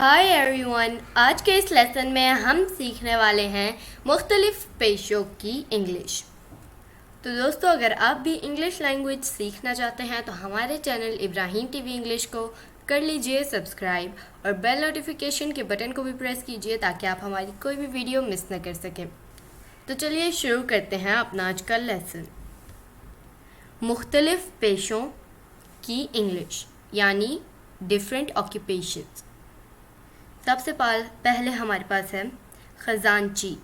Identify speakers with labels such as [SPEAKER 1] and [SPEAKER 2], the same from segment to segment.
[SPEAKER 1] High every one, آج کے اس lesson میں ہم سیکھنے والے ہیں مختلف پیشوں کی انگلش۔ تو دوستو، اگر آپ بھی انگلش لینگویج سیکھنا چاہتے ہیں تو ہمارے چینل ابراہیم ٹی وی انگلش کو کر لیجئے سبسکرائب اور بیل نوٹیفیکیشن کے بٹن کو بھی پریس کیجئے تاکہ آپ ہماری کوئی بھی ویڈیو مس نہ کر سکیں۔ تو چلیے شروع کرتے ہیں اپنا آج کا لیسن۔ مختلف پیشوں کی انگلش یعنی ڈفرینٹ آکیوپیشنز۔ سب سے پہلے ہمارے پاس ہے خزانچی،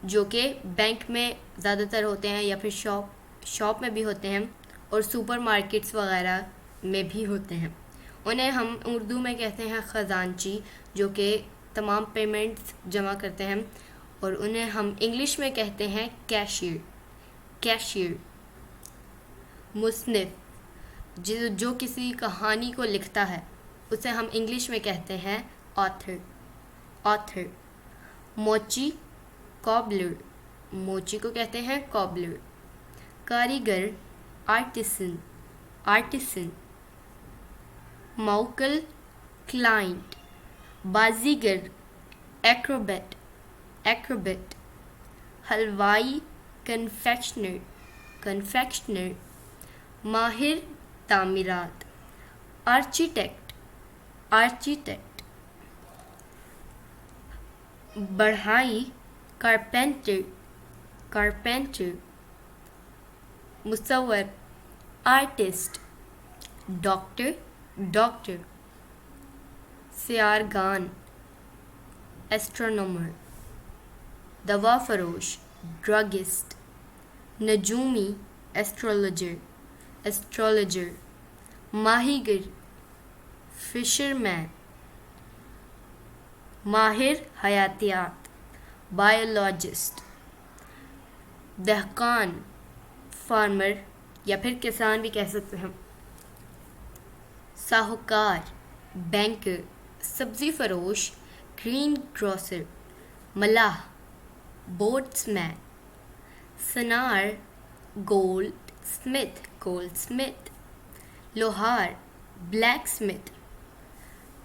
[SPEAKER 1] جو کہ بینک میں زیادہ تر ہوتے ہیں یا پھر شاپ میں بھی ہوتے ہیں اور سپر مارکیٹس وغیرہ میں بھی ہوتے ہیں۔ انہیں ہم اردو میں کہتے ہیں خزانچی، جو کہ تمام پیمنٹس جمع کرتے ہیں، اور انہیں ہم انگلش میں کہتے ہیں کیشیئر۔ مصنف، جو کسی کہانی کو لکھتا ہے، اسے ہم انگلش میں کہتے ہیں آتھر۔ موچی، کوبلر، موچی کو کہتے ہیں کوبلر۔ کاریگر، آرٹسن۔ موکل، کلائنٹ۔ بازیگر، ایکروبیٹ۔ حلوائی، کنفیکشنر۔ ماہر تعمیرات، آرکیٹیکٹ۔ بڑھائی، کارپینٹر۔ مصور، آرٹسٹ۔ ڈاکٹر۔ سیارگان، ایسٹرونومر۔ دوا فروش، ڈرگسٹ۔ نجومی، ایسٹرولوجر۔ ماہی گیر، فشرمین۔ ماہر حیاتیات، بایولوجسٹ۔ دہقان، فارمر یا پھر کسان بھی کہہ سکتے ہیں۔ ساہوکار، بینکر۔ سبزی فروش، گرین گروسر۔ ملاح، بوٹس مین۔ سنار، گولڈ سمتھ۔ لوہار، بلیک سمتھ۔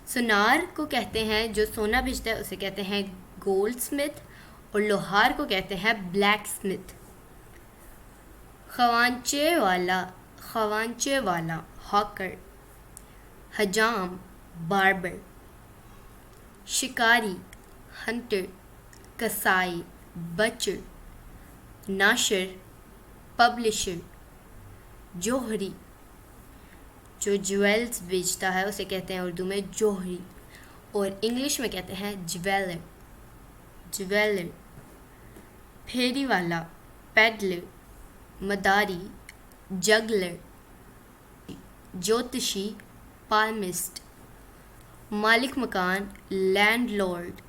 [SPEAKER 1] سنار کو کہتے ہیں جو سونا بیچتا ہے، اسے کہتے ہیں گولڈ سمتھ، اور لوہار کو کہتے ہیں بلیک سمتھ۔ خوانچے والا، ہاکر۔ حجام، باربر۔ شکاری، ہنٹر۔ کسائی، بچر۔ ناشر، پبلشر۔ جوہری، جو جویلز بیچتا ہے اسے کہتے ہیں اردو میں جوہری، اور انگلش میں کہتے ہیں جویلر۔ پھیری والا، پیڈلر۔ مداری، جگلر۔ جوتشی، پالمسٹ۔ مالک مکان، لینڈ لارڈ۔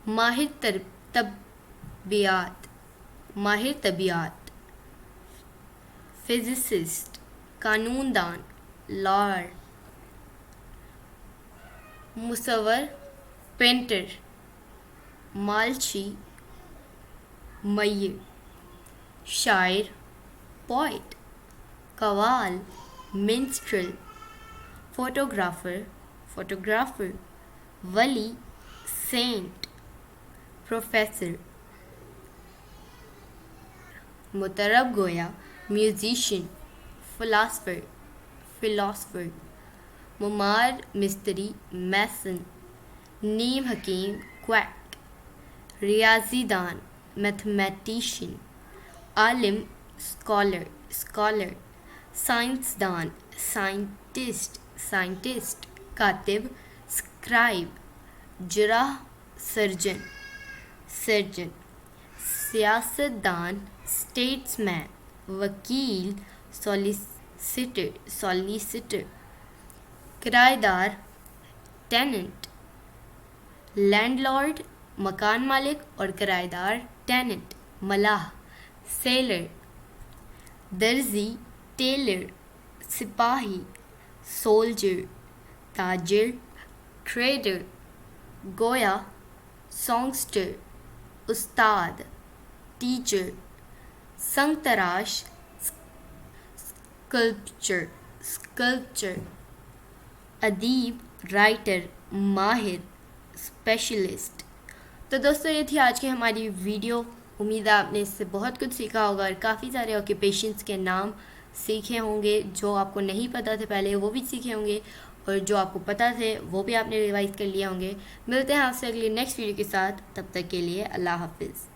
[SPEAKER 1] ماہر طبیعیات، فزسسٹ۔ قانون دان، لائر۔ مصور، پینٹر۔ مالچی، میّر۔ شاعر، پوئٹ۔ قوال، منسٹرل۔ فوٹوگرافر۔ ولی، سینٹ۔ پروفیسر۔ مطرب گویا، میوزیشین۔ فلاسفر۔ معمار، مستری، میسن۔ نیم حکیم، کویک۔ ریاضی دان، میتھمیٹیشین۔ عالم، اسکالر۔ سائنسدان، سائنٹسٹ۔ کاتب، اسکرائب۔ جراح، سرجن۔ سیاست دان، اسٹیٹس مین۔ وکیل، سولیسیٹر۔ کرایہ دار، ٹیننٹ۔ لینڈ لارڈ، مکان مالک، اور کرایہ دار، ٹیننٹ۔ ملاح، سیلر۔ درزی، ٹیلر۔ سپاہی، سولجر۔ تاجر، ٹریڈر۔ گویا، سانگسٹر۔ استاد، ٹیچر۔ سنگ تراش، اسکلپچر۔ ادیب، رائٹر۔ ماہر، اسپیشلسٹ. تو دوستوں یہ تھی آج کی ہماری ویڈیو. امید ہے آپ نے اس سے بہت کچھ سیکھا ہوگا اور کافی سارے آکیوپیشنس کے نام سیکھے ہوں گے. جو آپ کو نہیں پتہ تھے پہلے وہ بھی سیکھے ہوں گے, اور جو آپ کو پتہ تھے وہ بھی آپ نے ریوائز کر لیے ہوں گے. ملتے ہیں آپ سے اگلی نیکسٹ ویڈیو کے ساتھ. تب تک کے لیے اللہ حافظ.